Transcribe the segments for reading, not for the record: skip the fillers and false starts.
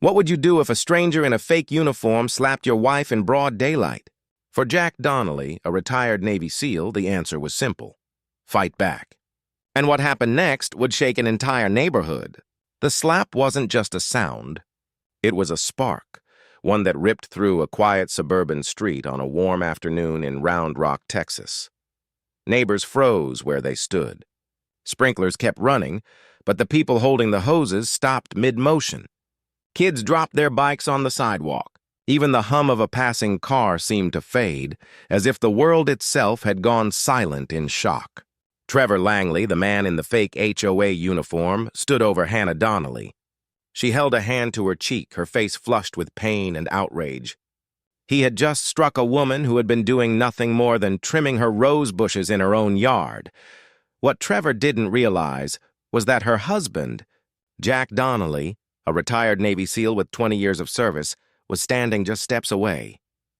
What would you do if a stranger in a fake uniform slapped your wife in broad daylight? For Jack Donnelly, a retired Navy SEAL, the answer was simple. Fight back. And what happened next would shake an entire neighborhood. The slap wasn't just a sound. It was a spark, one that ripped through a quiet suburban street on a warm afternoon in Round Rock, Texas. Neighbors froze where they stood. Sprinklers kept running, but the people holding the hoses stopped mid-motion. Kids dropped their bikes on the sidewalk. Even the hum of a passing car seemed to fade, as if the world itself had gone silent in shock. Trevor Langley, the man in the fake HOA uniform, stood over Hannah Donnelly. She held a hand to her cheek, her face flushed with pain and outrage. He had just struck a woman who had been doing nothing more than trimming her rose bushes in her own yard. What Trevor didn't realize was that her husband, Jack Donnelly, a retired Navy SEAL with 20 years of service, was standing just steps away.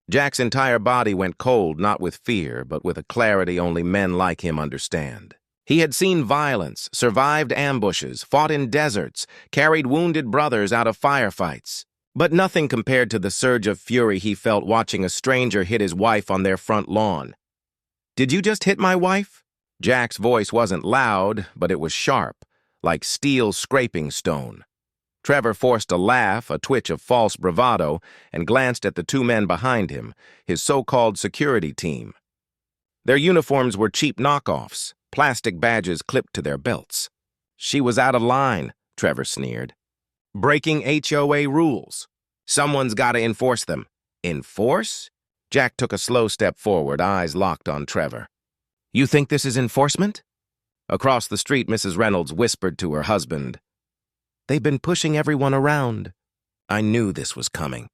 Jack's entire body went cold, not with fear, but with a clarity only men like him understand. He had seen violence, survived ambushes, fought in deserts, carried wounded brothers out of firefights. But nothing compared to the surge of fury he felt watching a stranger hit his wife on their front lawn. "Did you just hit my wife?" Jack's voice wasn't loud, but it was sharp, like steel scraping stone. Trevor forced a laugh, a twitch of false bravado, and glanced at the two men behind him, his so-called security team. Their uniforms were cheap knockoffs, plastic badges clipped to their belts. "She was out of line," Trevor sneered. "Breaking HOA rules. Someone's got to enforce them." "Enforce?" Jack took a slow step forward, eyes locked on Trevor. "You think this is enforcement?" Across the street, Mrs. Reynolds whispered to her husband, "They've been pushing everyone around." I knew this was coming.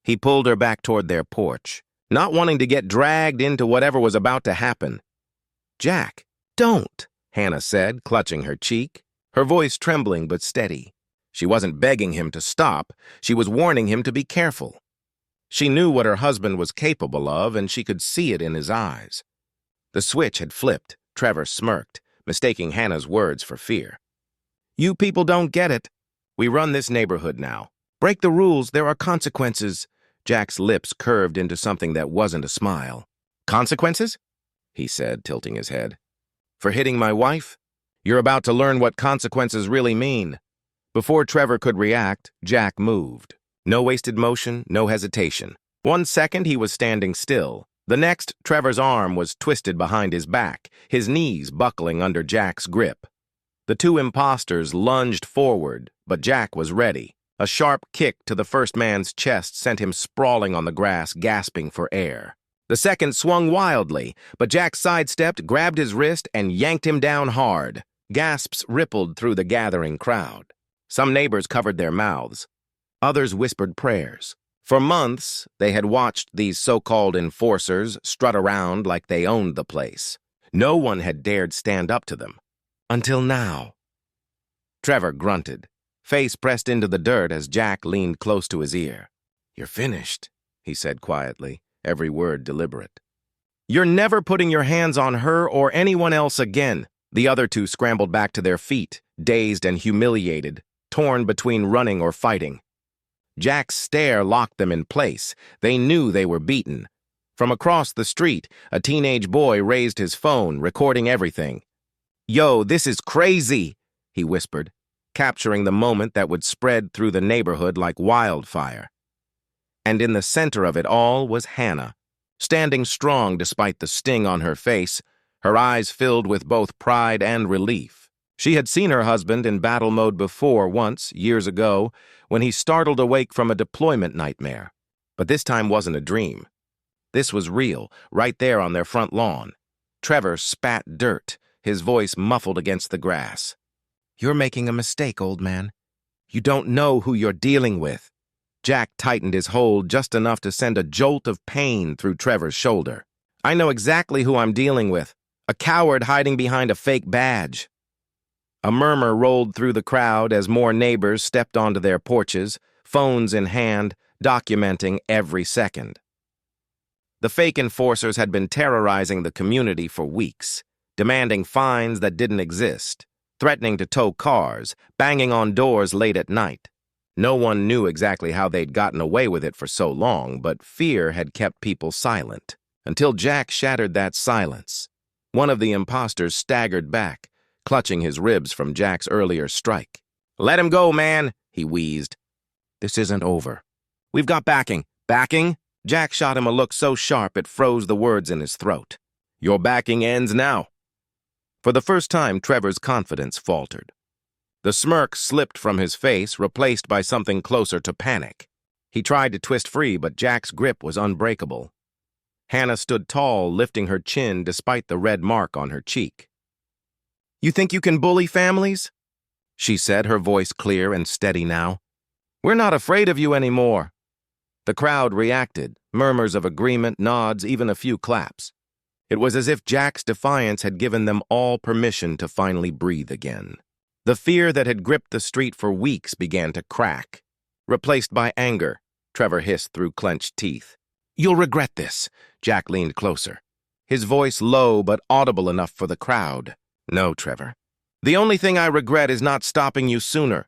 He pulled her back toward their porch, not wanting to get dragged into whatever was about to happen. "Jack, don't," Hannah said, clutching her cheek, her voice trembling but steady. She wasn't begging him to stop, she was warning him to be careful. She knew what her husband was capable of, and she could see it in his eyes. The switch had flipped. Trevor smirked, mistaking Hannah's words for fear. "You people don't get it. We run this neighborhood now. Break the rules, there are consequences." Jack's lips curved into something that wasn't a smile. "Consequences?" he said, tilting his head. "For hitting my wife? You're about to learn what consequences really mean." Before Trevor could react, Jack moved. No wasted motion, no hesitation. 1 second he was standing still. The next, Trevor's arm was twisted behind his back, his knees buckling under Jack's grip. The two imposters lunged forward, but Jack was ready. A sharp kick to the first man's chest sent him sprawling on the grass, gasping for air. The second swung wildly, but Jack sidestepped, grabbed his wrist, and yanked him down hard. Gasps rippled through the gathering crowd. Some neighbors covered their mouths. Others whispered prayers. For months, they had watched these so-called enforcers strut around like they owned the place. No one had dared stand up to them. Until now. Trevor grunted, face pressed into the dirt as Jack leaned close to his ear. "You're finished," he said quietly, every word deliberate. "You're never putting your hands on her or anyone else again." The other two scrambled back to their feet, dazed and humiliated, torn between running or fighting. Jack's stare locked them in place. They knew they were beaten. From across the street, a teenage boy raised his phone, recording everything. "Yo, this is crazy," he whispered, capturing the moment that would spread through the neighborhood like wildfire. And in the center of it all was Hannah, standing strong despite the sting on her face, her eyes filled with both pride and relief. She had seen her husband in battle mode before once, years ago, when he startled awake from a deployment nightmare. But this time wasn't a dream. This was real, right there on their front lawn. Trevor spat dirt, his voice muffled against the grass. "You're making a mistake, old man. You don't know who you're dealing with." Jack tightened his hold just enough to send a jolt of pain through Trevor's shoulder. "I know exactly who I'm dealing with. A coward hiding behind a fake badge." A murmur rolled through the crowd as more neighbors stepped onto their porches, phones in hand, documenting every second. The fake enforcers had been terrorizing the community for weeks, demanding fines that didn't exist, threatening to tow cars, banging on doors late at night. No one knew exactly how they'd gotten away with it for so long, but fear had kept people silent. Until Jack shattered that silence. One of the imposters staggered back, clutching his ribs from Jack's earlier strike. "Let him go, man," he wheezed. "This isn't over. We've got backing." "Backing?" Jack shot him a look so sharp it froze the words in his throat. "Your backing ends now." For the first time, Trevor's confidence faltered. The smirk slipped from his face, replaced by something closer to panic. He tried to twist free, but Jack's grip was unbreakable. Hannah stood tall, lifting her chin despite the red mark on her cheek. "You think you can bully families?" she said, her voice clear and steady now. "We're not afraid of you anymore." The crowd reacted, murmurs of agreement, nods, even a few claps. It was as if Jack's defiance had given them all permission to finally breathe again. The fear that had gripped the street for weeks began to crack. Replaced by anger, Trevor hissed through clenched teeth. "You'll regret this." Jack leaned closer, his voice low but audible enough for the crowd. "No, Trevor. The only thing I regret is not stopping you sooner."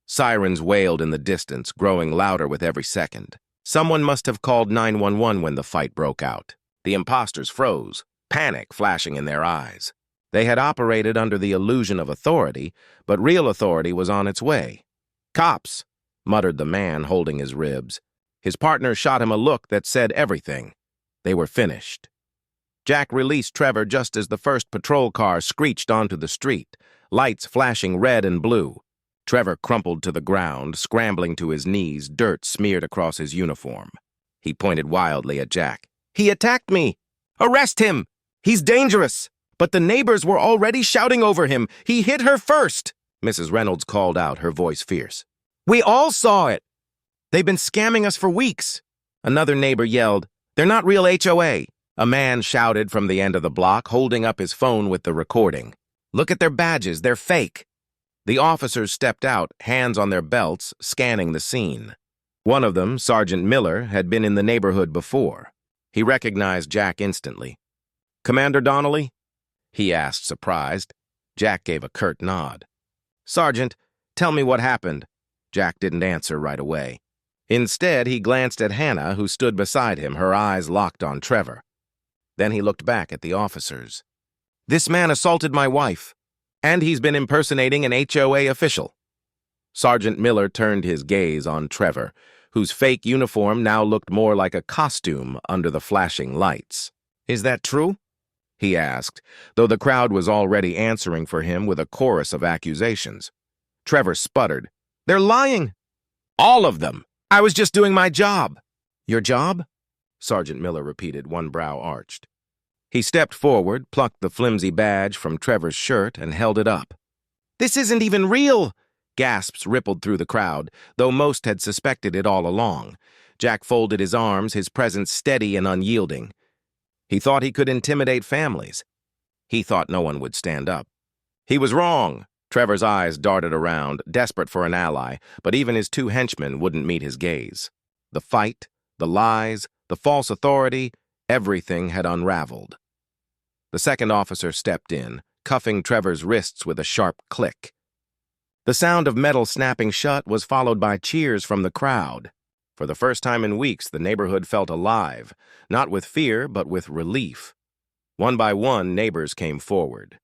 Sirens wailed in the distance, growing louder with every second. Someone must have called 911 when the fight broke out. The imposters froze, panic flashing in their eyes. They had operated under the illusion of authority, but real authority was on its way. "Cops," muttered the man holding his ribs. His partner shot him a look that said everything. They were finished. Jack released Trevor just as the first patrol car screeched onto the street, lights flashing red and blue. Trevor crumpled to the ground, scrambling to his knees, dirt smeared across his uniform. He pointed wildly at Jack. "He attacked me! Arrest him! He's dangerous!" But the neighbors were already shouting over him. "He hit her first!" Mrs. Reynolds called out, her voice fierce. "We all saw it! They've been scamming us for weeks!" Another neighbor yelled, "They're not real HOA!" A man shouted from the end of the block, holding up his phone with the recording. "Look at their badges, they're fake!" The officers stepped out, hands on their belts, scanning the scene. One of them, Sergeant Miller, had been in the neighborhood before. He recognized Jack instantly. "Commander Donnelly?" he asked, surprised. Jack gave a curt nod. "Sergeant, tell me what happened." Jack didn't answer right away. Instead, he glanced at Hannah, who stood beside him, her eyes locked on Trevor. Then he looked back at the officers. "This man assaulted my wife, and he's been impersonating an HOA official." Sergeant Miller turned his gaze on Trevor, whose fake uniform now looked more like a costume under the flashing lights. "Is that true?" he asked, though the crowd was already answering for him with a chorus of accusations. Trevor sputtered. "They're lying! All of them! I was just doing my job." "Your job?" Sergeant Miller repeated, one brow arched. He stepped forward, plucked the flimsy badge from Trevor's shirt, and held it up. "This isn't even real!" Gasps rippled through the crowd, though most had suspected it all along. Jack folded his arms, his presence steady and unyielding. He thought he could intimidate families. He thought no one would stand up. He was wrong. Trevor's eyes darted around, desperate for an ally, but even his two henchmen wouldn't meet his gaze. The fight, the lies, the false authority, everything had unraveled. The second officer stepped in, cuffing Trevor's wrists with a sharp click. The sound of metal snapping shut was followed by cheers from the crowd. For the first time in weeks, the neighborhood felt alive, not with fear, but with relief. One by one, neighbors came forward.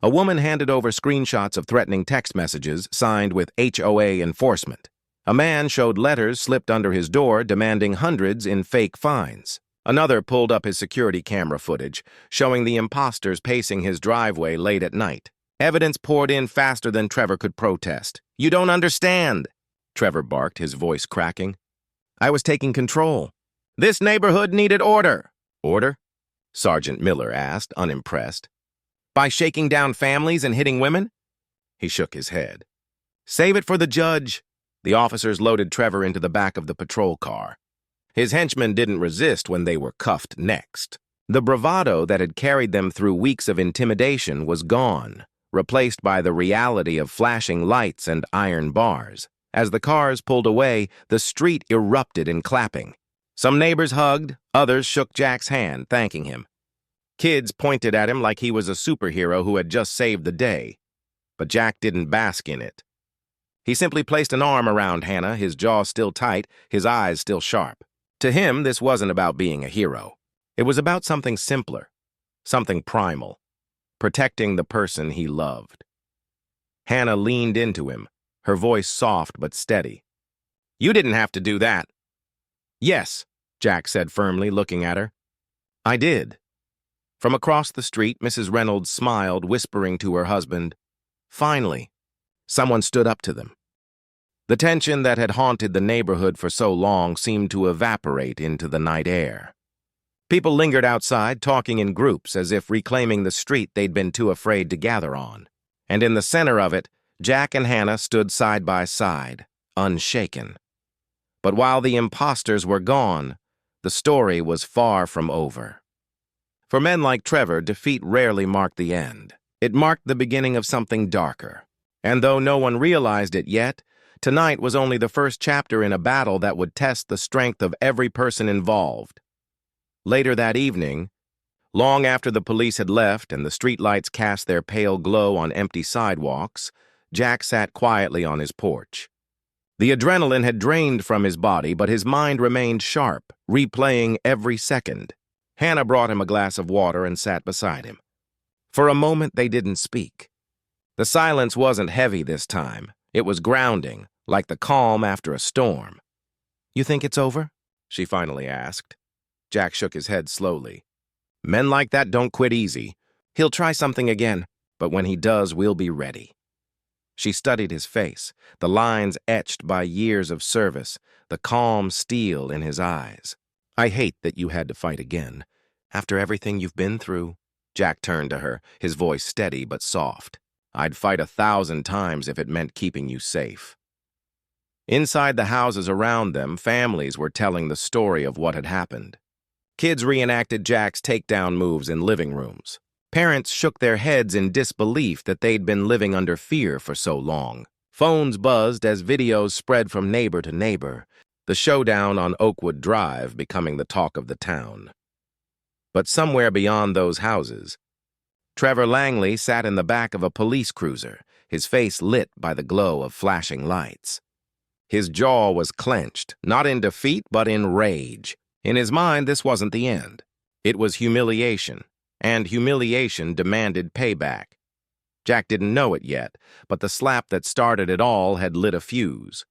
A woman handed over screenshots of threatening text messages signed with HOA enforcement. A man showed letters slipped under his door demanding hundreds in fake fines. Another pulled up his security camera footage, showing the imposters pacing his driveway late at night. Evidence poured in faster than Trevor could protest. "You don't understand," Trevor barked, his voice cracking. "I was taking control. This neighborhood needed order." "Order?" Sergeant Miller asked, unimpressed. "By shaking down families and hitting women?" He shook his head. "Save it for the judge." The officers loaded Trevor into the back of the patrol car. His henchmen didn't resist when they were cuffed next. The bravado that had carried them through weeks of intimidation was gone, replaced by the reality of flashing lights and iron bars. As the cars pulled away, the street erupted in clapping. Some neighbors hugged, others shook Jack's hand, thanking him. Kids pointed at him like he was a superhero who had just saved the day. But Jack didn't bask in it. He simply placed an arm around Hannah, his jaw still tight, his eyes still sharp. To him, this wasn't about being a hero. It was about something simpler, something primal, protecting the person he loved. Hannah leaned into him, her voice soft but steady. "You didn't have to do that." "Yes," Jack said firmly, looking at her. "I did." From across the street, Mrs. Reynolds smiled, whispering to her husband, "Finally." Someone stood up to them. The tension that had haunted the neighborhood for so long seemed to evaporate into the night air. People lingered outside, talking in groups as if reclaiming the street they'd been too afraid to gather on. And in the center of it, Jack and Hannah stood side by side, unshaken. But while the imposters were gone, the story was far from over. For men like Trevor, defeat rarely marked the end. It marked the beginning of something darker. And though no one realized it yet, tonight was only the first chapter in a battle that would test the strength of every person involved. Later that evening, long after the police had left and the streetlights cast their pale glow on empty sidewalks, Jack sat quietly on his porch. The adrenaline had drained from his body, but his mind remained sharp, replaying every second. Hannah brought him a glass of water and sat beside him. For a moment, they didn't speak. The silence wasn't heavy this time. It was grounding, like the calm after a storm. "You think it's over?" she finally asked. Jack shook his head slowly. "Men like that don't quit easy. He'll try something again, but when he does, we'll be ready." She studied his face, the lines etched by years of service, the calm steel in his eyes. "I hate that you had to fight again. After everything you've been through." Jack turned to her, his voice steady but soft. "I'd fight 1,000 times if it meant keeping you safe." Inside the houses around them, families were telling the story of what had happened. Kids reenacted Jack's takedown moves in living rooms. Parents shook their heads in disbelief that they'd been living under fear for so long. Phones buzzed as videos spread from neighbor to neighbor, the showdown on Oakwood Drive becoming the talk of the town. But somewhere beyond those houses, Trevor Langley sat in the back of a police cruiser, his face lit by the glow of flashing lights. His jaw was clenched, not in defeat, but in rage. In his mind, this wasn't the end. It was humiliation, and humiliation demanded payback. Jack didn't know it yet, but the slap that started it all had lit a fuse.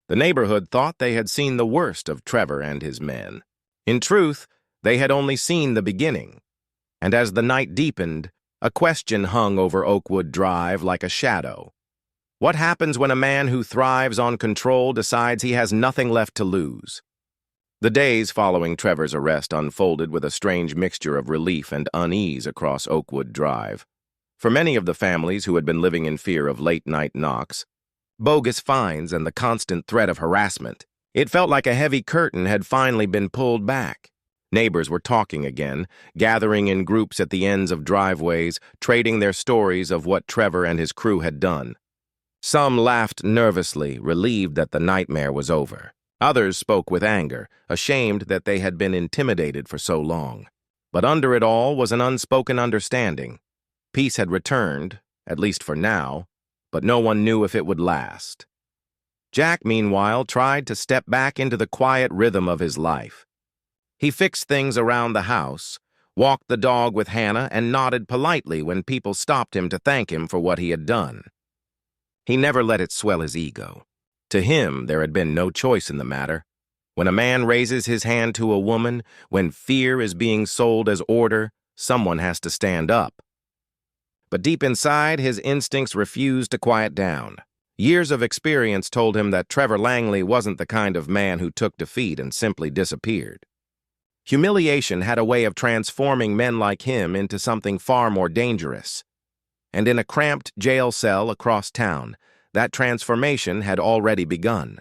The neighborhood thought they had seen the worst of Trevor and his men. In truth, they had only seen the beginning. And as the night deepened, a question hung over Oakwood Drive like a shadow. What happens when a man who thrives on control decides he has nothing left to lose? The days following Trevor's arrest unfolded with a strange mixture of relief and unease across Oakwood Drive. For many of the families who had been living in fear of late-night knocks, bogus fines, and the constant threat of harassment, it felt like a heavy curtain had finally been pulled back. Neighbors were talking again, gathering in groups at the ends of driveways, trading their stories of what Trevor and his crew had done. Some laughed nervously, relieved that the nightmare was over. Others spoke with anger, ashamed that they had been intimidated for so long. But under it all was an unspoken understanding. Peace had returned, at least for now, but no one knew if it would last. Jack, meanwhile, tried to step back into the quiet rhythm of his life. He fixed things around the house, walked the dog with Hannah, and nodded politely when people stopped him to thank him for what he had done. He never let it swell his ego. To him, there had been no choice in the matter. When a man raises his hand to a woman, when fear is being sold as order, someone has to stand up. But deep inside, his instincts refused to quiet down. Years of experience told him that Trevor Langley wasn't the kind of man who took defeat and simply disappeared. Humiliation had a way of transforming men like him into something far more dangerous. And in a cramped jail cell across town, that transformation had already begun.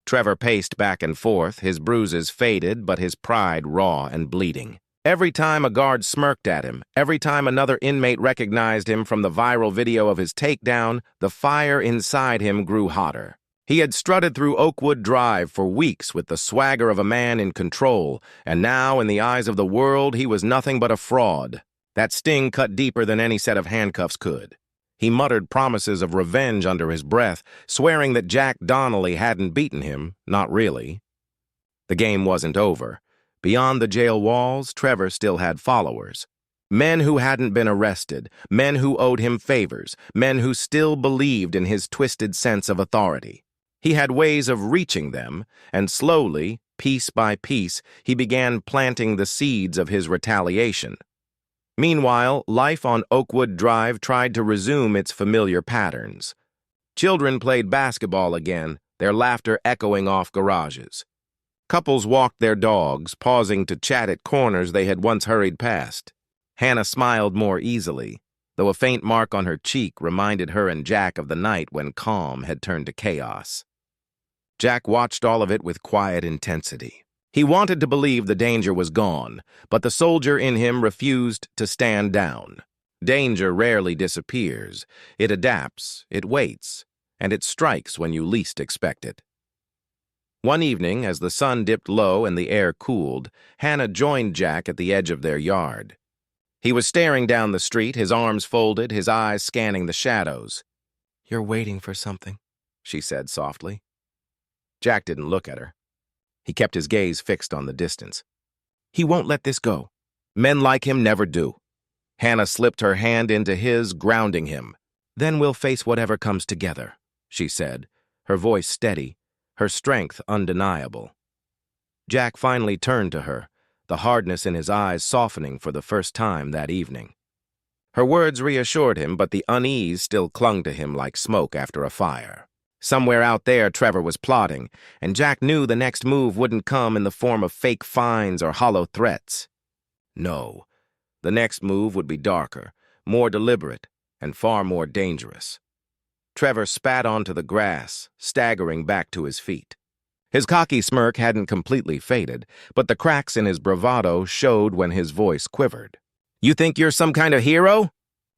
Trevor paced back and forth, his bruises faded, but his pride raw and bleeding. Every time a guard smirked at him, every time another inmate recognized him from the viral video of his takedown, the fire inside him grew hotter. He had strutted through Oakwood Drive for weeks with the swagger of a man in control, and now, in the eyes of the world, he was nothing but a fraud. That sting cut deeper than any set of handcuffs could. He muttered promises of revenge under his breath, swearing that Jack Donnelly hadn't beaten him, not really. The game wasn't over. Beyond the jail walls, Trevor still had followers. Men who hadn't been arrested, men who owed him favors, men who still believed in his twisted sense of authority. He had ways of reaching them, and slowly, piece by piece, he began planting the seeds of his retaliation. Meanwhile, life on Oakwood Drive tried to resume its familiar patterns. Children played basketball again, their laughter echoing off garages. Couples walked their dogs, pausing to chat at corners they had once hurried past. Hannah smiled more easily, though a faint mark on her cheek reminded her and Jack of the night when calm had turned to chaos. Jack watched all of it with quiet intensity. He wanted to believe the danger was gone, but the soldier in him refused to stand down. Danger rarely disappears. It adapts, it waits, and it strikes when you least expect it. One evening, as the sun dipped low and the air cooled, Hannah joined Jack at the edge of their yard. He was staring down the street, his arms folded, his eyes scanning the shadows. "You're waiting for something," she said softly. Jack didn't look at her. He kept his gaze fixed on the distance. "He won't let this go. Men like him never do." Hannah slipped her hand into his, grounding him. "Then we'll face whatever comes together," she said, her voice steady, her strength undeniable. Jack finally turned to her, the hardness in his eyes softening for the first time that evening. Her words reassured him, but the unease still clung to him like smoke after a fire. Somewhere out there, Trevor was plotting, and Jack knew the next move wouldn't come in the form of fake fines or hollow threats. No, the next move would be darker, more deliberate, and far more dangerous. Trevor spat onto the grass, staggering back to his feet. His cocky smirk hadn't completely faded, but the cracks in his bravado showed when his voice quivered. "You think you're some kind of hero?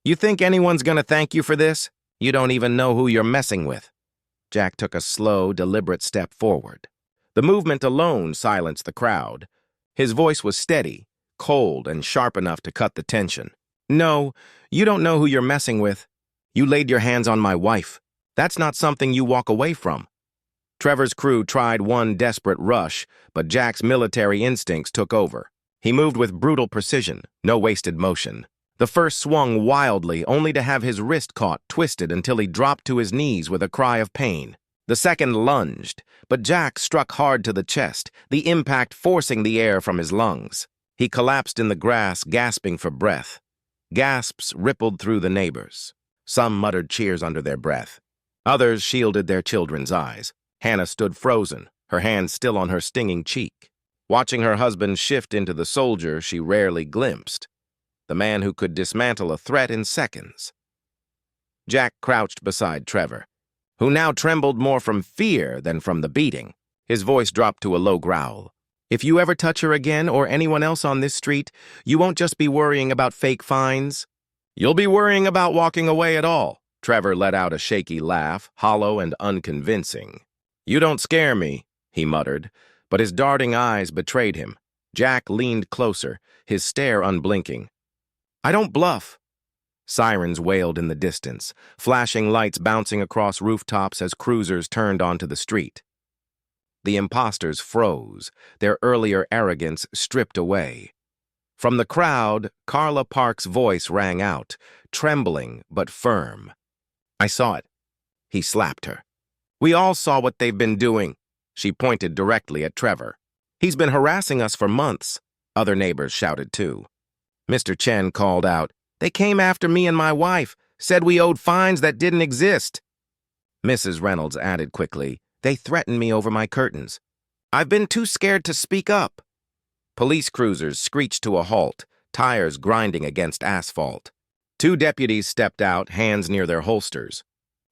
You think anyone's gonna thank you for this? You don't even know who you're messing with." Jack took a slow, deliberate step forward. The movement alone silenced the crowd. His voice was steady, cold, and sharp enough to cut the tension. "No, you don't know who you're messing with. You laid your hands on my wife. That's not something you walk away from." Trevor's crew tried one desperate rush, but Jack's military instincts took over. He moved with brutal precision, no wasted motion. The first swung wildly, only to have his wrist caught, twisted until he dropped to his knees with a cry of pain. The second lunged, but Jack struck hard to the chest, the impact forcing the air from his lungs. He collapsed in the grass, gasping for breath. Gasps rippled through the neighbors. Some muttered cheers under their breath. Others shielded their children's eyes. Hannah stood frozen, her hand still on her stinging cheek. Watching her husband shift into the soldier she rarely glimpsed, the man who could dismantle a threat in seconds. Jack crouched beside Trevor, who now trembled more from fear than from the beating. His voice dropped to a low growl. "If you ever touch her again or anyone else on this street, you won't just be worrying about fake fines. You'll be worrying about walking away at all." Trevor let out a shaky laugh, hollow and unconvincing. "You don't scare me," he muttered, but his darting eyes betrayed him. Jack leaned closer, his stare unblinking. "I don't bluff." Sirens wailed in the distance, flashing lights bouncing across rooftops as cruisers turned onto the street. The impostors froze, their earlier arrogance stripped away. From the crowd, Carla Park's voice rang out, trembling but firm. "I saw it." He slapped her. "We all saw what they've been doing." She pointed directly at Trevor. "He's been harassing us for months." Other neighbors shouted too. Mr. Chen called out, "They came after me and my wife, said we owed fines that didn't exist." Mrs. Reynolds added quickly, "They threatened me over my curtains. I've been too scared to speak up." Police cruisers screeched to a halt, tires grinding against asphalt. Two deputies stepped out, hands near their holsters.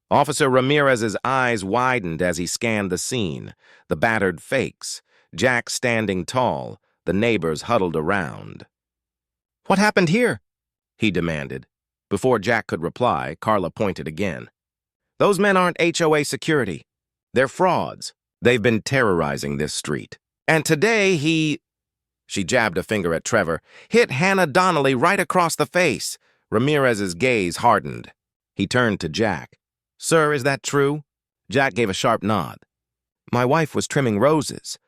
Officer Ramirez's eyes widened as he scanned the scene, the battered fakes, Jack standing tall, the neighbors huddled around. "What happened here?" he demanded. Before Jack could reply, Carla pointed again. "Those men aren't HOA security. They're frauds. They've been terrorizing this street. And today She jabbed a finger at Trevor, hit Hannah Donnelly right across the face. Ramirez's gaze hardened. He turned to Jack. "Sir, is that true?" Jack gave a sharp nod. "My wife was trimming roses."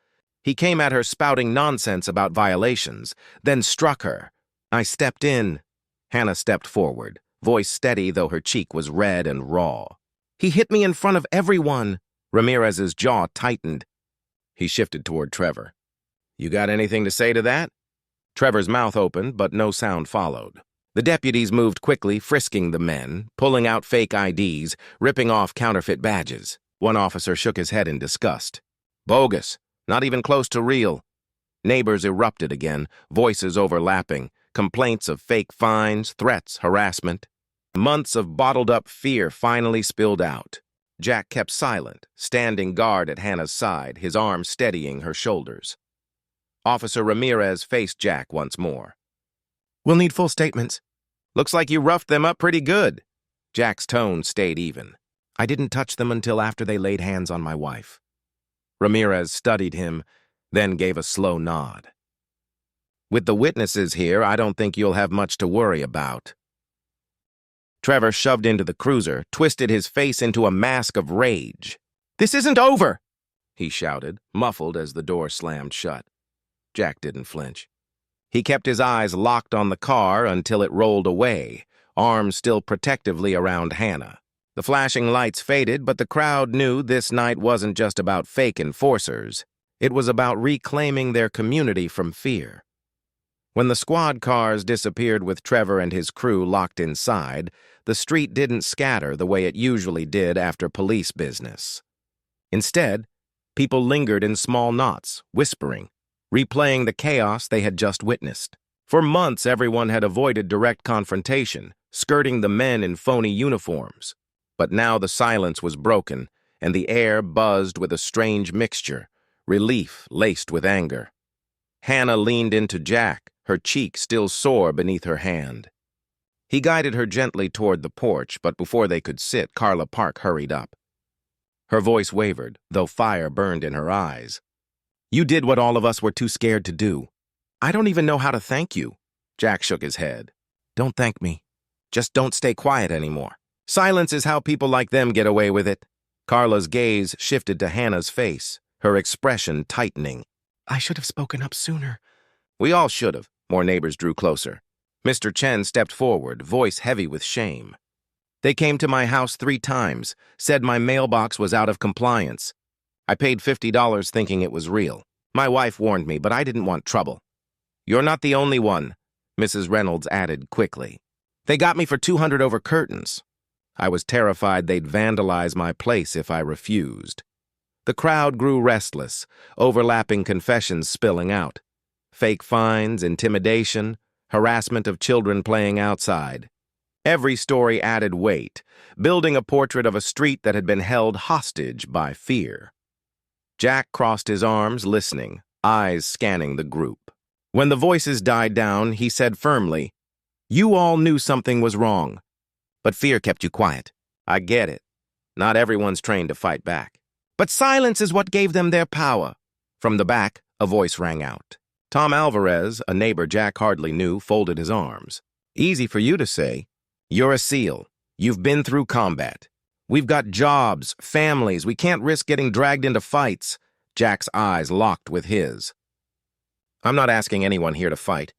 He came at her spouting nonsense about violations, then struck her. I stepped in. Hannah stepped forward, voice steady though her cheek was red and raw. "He hit me in front of everyone." Ramirez's jaw tightened. He shifted toward Trevor. "You got anything to say to that?" Trevor's mouth opened, but no sound followed. The deputies moved quickly, frisking the men, pulling out fake IDs, ripping off counterfeit badges. One officer shook his head in disgust. "Bogus. Not even close to real." Neighbors erupted again, voices overlapping, complaints of fake fines, threats, harassment. Months of bottled-up fear finally spilled out. Jack kept silent, standing guard at Hannah's side, his arm steadying her shoulders. Officer Ramirez faced Jack once more. "We'll need full statements." "Looks like you roughed them up pretty good." Jack's tone stayed even. "I didn't touch them until after they laid hands on my wife." Ramirez studied him, then gave a slow nod. "With the witnesses here, I don't think you'll have much to worry about." Trevor shoved into the cruiser, twisted his face into a mask of rage. "This isn't over!" he shouted, muffled as the door slammed shut. Jack didn't flinch. He kept his eyes locked on the car until it rolled away, arms still protectively around Hannah. The flashing lights faded, but the crowd knew this night wasn't just about fake enforcers. It was about reclaiming their community from fear. When the squad cars disappeared with Trevor and his crew locked inside, the street didn't scatter the way it usually did after police business. Instead, people lingered in small knots, whispering, replaying the chaos they had just witnessed. For months, everyone had avoided direct confrontation, skirting the men in phony uniforms. But now the silence was broken, and the air buzzed with a strange mixture, relief laced with anger. Hannah leaned into Jack, her cheek still sore beneath her hand. He guided her gently toward the porch, but before they could sit, Carla Park hurried up. Her voice wavered, though fire burned in her eyes. "You did what all of us were too scared to do. I don't even know how to thank you." Jack shook his head. "Don't thank me. Just don't stay quiet anymore. Silence is how people like them get away with it." Carla's gaze shifted to Hannah's face, her expression tightening. "I should have spoken up sooner." "We all should have." More neighbors drew closer. Mr. Chen stepped forward, voice heavy with shame. "They came to my house 3 times, said my mailbox was out of compliance. I paid $50 thinking it was real. My wife warned me, but I didn't want trouble." "You're not the only one," Mrs. Reynolds added quickly. "They got me for $200 over curtains. I was terrified they'd vandalize my place if I refused." The crowd grew restless, overlapping confessions spilling out. Fake fines, intimidation, harassment of children playing outside. Every story added weight, building a portrait of a street that had been held hostage by fear. Jack crossed his arms, listening, eyes scanning the group. When the voices died down, he said firmly, "You all knew something was wrong, but fear kept you quiet. I get it. Not everyone's trained to fight back. But silence is what gave them their power." From the back, a voice rang out. Tom Alvarez, a neighbor Jack hardly knew, folded his arms. "Easy for you to say. You're a SEAL. You've been through combat. We've got jobs, families. We can't risk getting dragged into fights." Jack's eyes locked with his. "I'm not asking anyone here to fight.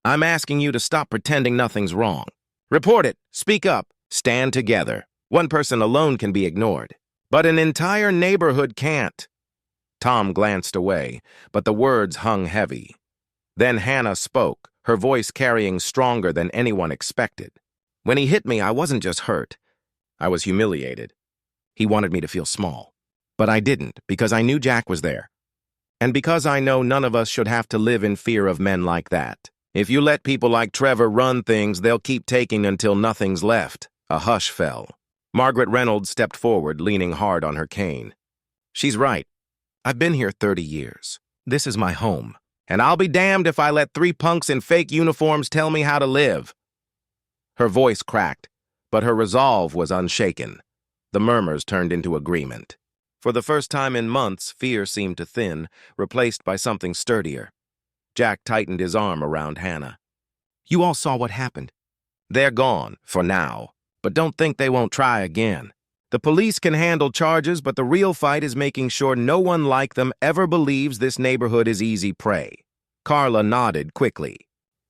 I'm asking you to stop pretending nothing's wrong. Report it. Speak up. Stand together. One person alone can be ignored, but an entire neighborhood can't." Tom glanced away, but the words hung heavy. Then Hannah spoke, her voice carrying stronger than anyone expected. "When he hit me, I wasn't just hurt. I was humiliated. He wanted me to feel small. But I didn't, because I knew Jack was there. And because I know none of us should have to live in fear of men like that. If you let people like Trevor run things, they'll keep taking until nothing's left." A hush fell. Margaret Reynolds stepped forward, leaning hard on her cane. "She's right. I've been here 30 years. This is my home. And I'll be damned if I let 3 punks in fake uniforms tell me how to live." Her voice cracked, but her resolve was unshaken. The murmurs turned into agreement. For the first time in months, fear seemed to thin, replaced by something sturdier. Jack tightened his arm around Hannah. "You all saw what happened. They're gone, for now. But don't think they won't try again. The police can handle charges, but the real fight is making sure no one like them ever believes this neighborhood is easy prey. Carla nodded quickly.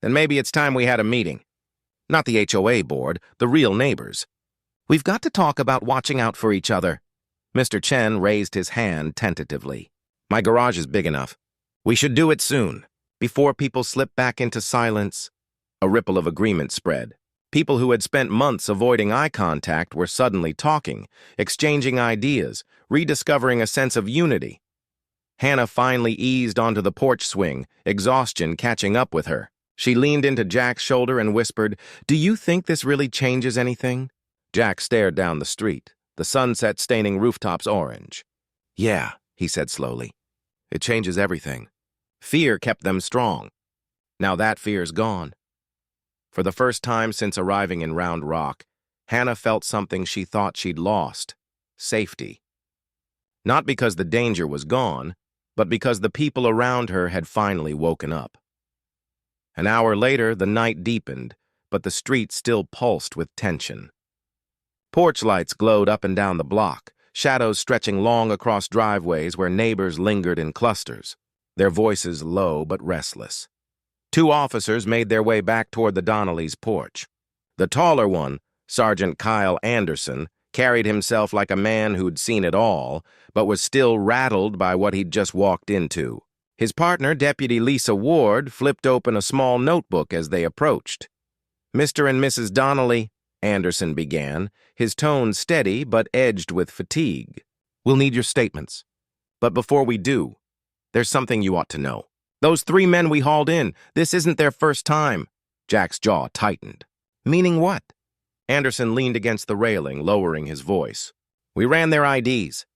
Then maybe it's time we had a meeting. Not the HOA board, the real neighbors. We've got to talk about watching out for each other. Mr. Chen raised his hand tentatively. My garage is big enough. We should do it soon, before people slip back into silence. A ripple of agreement spread. People who had spent months avoiding eye contact were suddenly talking, exchanging ideas, rediscovering a sense of unity. Hannah finally eased onto the porch swing, exhaustion catching up with her. She leaned into Jack's shoulder and whispered, "Do you think this really changes anything?" Jack stared down the street, the sunset staining rooftops orange. "Yeah," he said slowly. "It changes everything. Fear kept them strong. Now that fear's gone." For the first time since arriving in Round Rock, Hannah felt something she thought she'd lost: safety. Not because the danger was gone, but because the people around her had finally woken up. An hour later, the night deepened, but the street still pulsed with tension. Porch lights glowed up and down the block, shadows stretching long across driveways where neighbors lingered in clusters, their voices low but restless. 2 officers made their way back toward the Donnellys' porch. The taller one, Sergeant Kyle Anderson, carried himself like a man who'd seen it all, but was still rattled by what he'd just walked into. His partner, Deputy Lisa Ward, flipped open a small notebook as they approached. "Mr. and Mrs. Donnelly," Anderson began, his tone steady but edged with fatigue. "We'll need your statements. But before we do, there's something you ought to know. Those 3 men we hauled in, this isn't their first time." Jack's jaw tightened. "Meaning what?" Anderson leaned against the railing, lowering his voice. "We ran their IDs.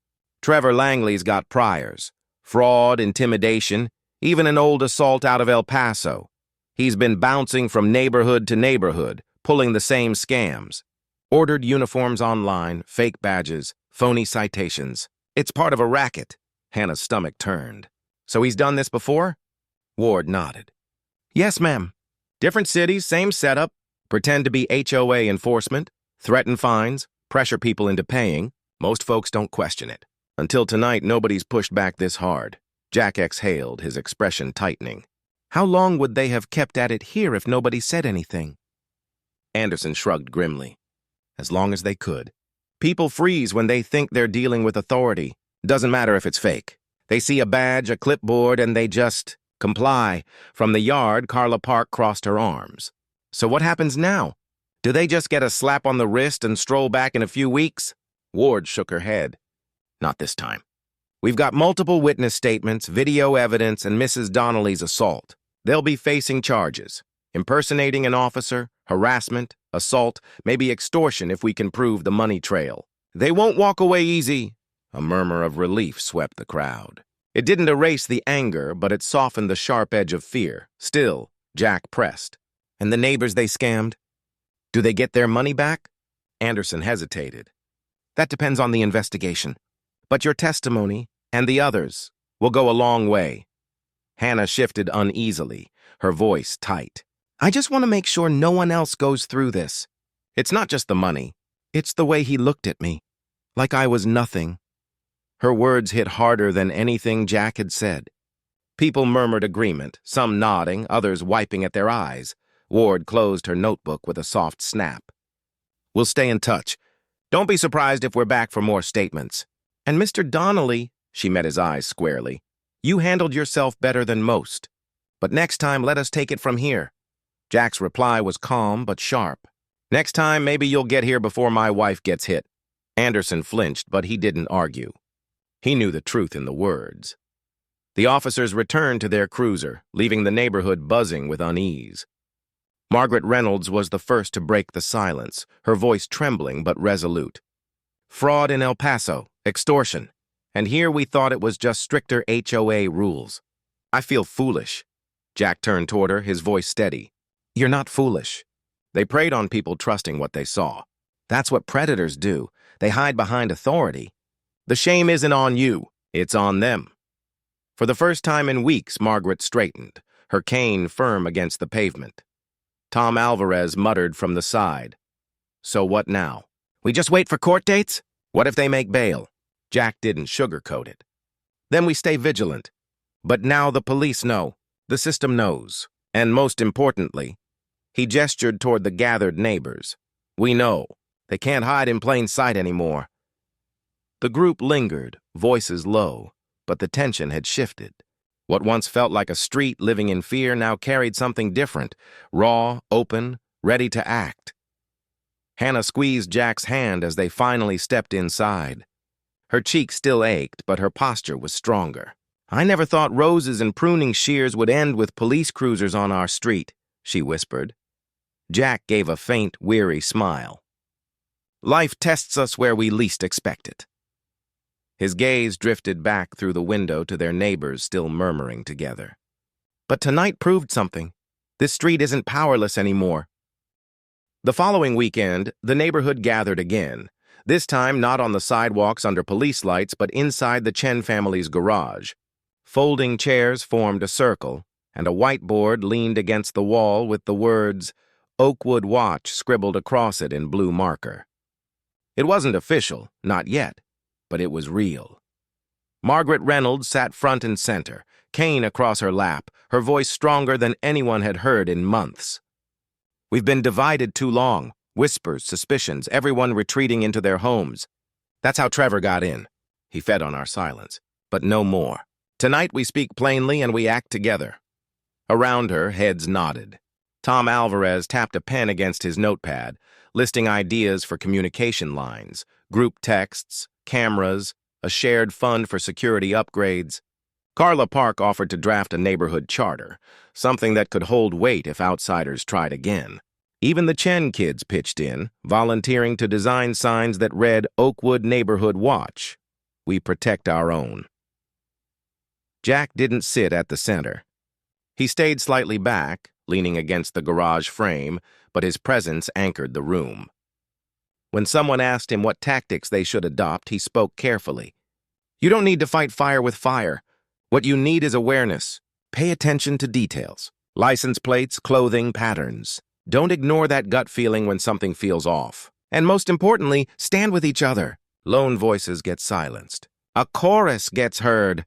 Trevor Langley's got priors. Fraud, intimidation, even an old assault out of El Paso. He's been bouncing from neighborhood to neighborhood, pulling the same scams. Ordered uniforms online, fake badges, phony citations. It's part of a racket." Hannah's stomach turned. "So he's done this before?" Ward nodded. "Yes, ma'am. Different cities, same setup. Pretend to be HOA enforcement, threaten fines, pressure people into paying. Most folks don't question it. Until tonight, nobody's pushed back this hard." Jack exhaled, his expression tightening. "How long would they have kept at it here if nobody said anything?" Anderson shrugged grimly. "As long as they could. People freeze when they think they're dealing with authority. Doesn't matter if it's fake. They see a badge, a clipboard, and they just comply." From the yard, Carla Park crossed her arms. "So what happens now? Do they just get a slap on the wrist and stroll back in a few weeks?" Ward shook her head. "Not this time. We've got multiple witness statements, video evidence, and Mrs. Donnelly's assault. They'll be facing charges: impersonating an officer, harassment, assault, maybe extortion if we can prove the money trail. They won't walk away easy." A murmur of relief swept the crowd. It didn't erase the anger, but it softened the sharp edge of fear. Still, Jack pressed. "And the neighbors they scammed? Do they get their money back?" Anderson hesitated. "That depends on the investigation. But your testimony, and the others, will go a long way." Hannah shifted uneasily, her voice tight. "I just want to make sure no one else goes through this. It's not just the money. It's the way he looked at me, like I was nothing." Her words hit harder than anything Jack had said. People murmured agreement, some nodding, others wiping at their eyes. Ward closed her notebook with a soft snap. "We'll stay in touch. Don't be surprised if we're back for more statements. And Mr. Donnelly," she met his eyes squarely, "you handled yourself better than most. But next time, let us take it from here." Jack's reply was calm but sharp. "Next time, maybe you'll get here before my wife gets hit." Anderson flinched, but he didn't argue. He knew the truth in the words. The officers returned to their cruiser, leaving the neighborhood buzzing with unease. Margaret Reynolds was the first to break the silence, her voice trembling but resolute. "Fraud in El Paso, extortion, and here we thought it was just stricter HOA rules. I feel foolish." Jack turned toward her, his voice steady. "You're not foolish. They preyed on people trusting what they saw. That's what predators do. They hide behind authority. The shame isn't on you, it's on them." For the first time in weeks, Margaret straightened, her cane firm against the pavement. Tom Alvarez muttered from the side. So what now? We just wait for court dates? What if they make bail? Jack didn't sugarcoat it. Then we stay vigilant. But now the police know. The system knows. And most importantly, he gestured toward the gathered neighbors. We know. They can't hide in plain sight anymore. The group lingered, voices low, but the tension had shifted. What once felt like a street living in fear now carried something different, raw, open, ready to act. Hannah squeezed Jack's hand as they finally stepped inside. Her cheek still ached, but her posture was stronger. I never thought roses and pruning shears would end with police cruisers on our street, she whispered. Jack gave a faint, weary smile. Life tests us where we least expect it. His gaze drifted back through the window to their neighbors still murmuring together. But tonight proved something. This street isn't powerless anymore. The following weekend, the neighborhood gathered again, this time not on the sidewalks under police lights, but inside the Chen family's garage. Folding chairs formed a circle, and a whiteboard leaned against the wall with the words, Oakwood Watch scribbled across it in blue marker. It wasn't official, not yet, but it was real. Margaret Reynolds sat front and center, cane across her lap, her voice stronger than anyone had heard in months. We've been divided too long. Whispers, suspicions, everyone retreating into their homes. That's how Trevor got in. He fed on our silence, but no more. Tonight we speak plainly and we act together. Around her, heads nodded. Tom Alvarez tapped a pen against his notepad, listing ideas for communication lines, group texts, cameras, a shared fund for security upgrades. Carla Park offered to draft a neighborhood charter, something that could hold weight if outsiders tried again. Even the Chen kids pitched in, volunteering to design signs that read Oakwood Neighborhood Watch. We protect our own. Jack didn't sit at the center. He stayed slightly back, leaning against the garage frame, but his presence anchored the room. When someone asked him what tactics they should adopt, he spoke carefully. You don't need to fight fire with fire. What you need is awareness. Pay attention to details. License plates, clothing, patterns. Don't ignore that gut feeling when something feels off. And most importantly, stand with each other. Lone voices get silenced. A chorus gets heard.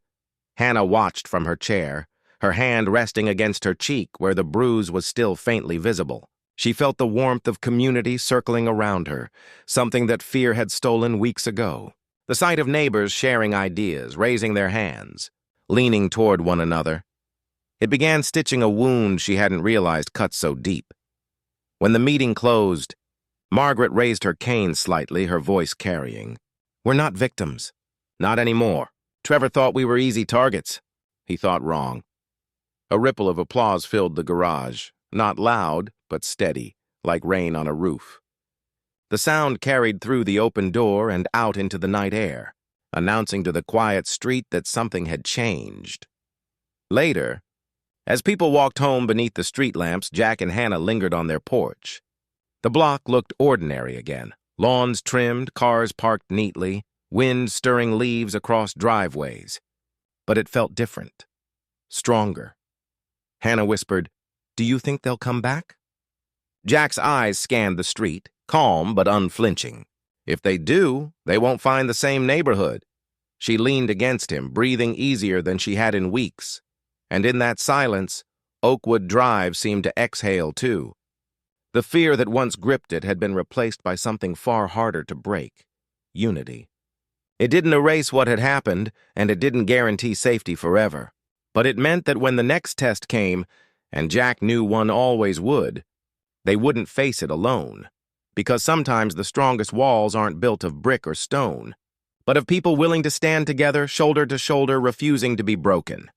Hannah watched from her chair, her hand resting against her cheek where the bruise was still faintly visible. She felt the warmth of community circling around her, something that fear had stolen weeks ago. The sight of neighbors sharing ideas, raising their hands, leaning toward one another. It began stitching a wound she hadn't realized cut so deep. When the meeting closed, Margaret raised her cane slightly, her voice carrying. We're not victims. Not anymore. Trevor thought we were easy targets. He thought wrong. A ripple of applause filled the garage, not loud, but steady, like rain on a roof. The sound carried through the open door and out into the night air, announcing to the quiet street that something had changed. Later, as people walked home beneath the street lamps, Jack and Hannah lingered on their porch. The block looked ordinary again. Lawns trimmed, cars parked neatly, wind stirring leaves across driveways. But it felt different. Stronger. Hannah whispered, Do you think they'll come back? Jack's eyes scanned the street, calm but unflinching. If they do, they won't find the same neighborhood. She leaned against him, breathing easier than she had in weeks. And in that silence, Oakwood Drive seemed to exhale too. The fear that once gripped it had been replaced by something far harder to break. Unity. It didn't erase what had happened, and it didn't guarantee safety forever. But it meant that when the next test came, and Jack knew one always would, they wouldn't face it alone. Because sometimes the strongest walls aren't built of brick or stone, but of people willing to stand together, shoulder to shoulder, refusing to be broken.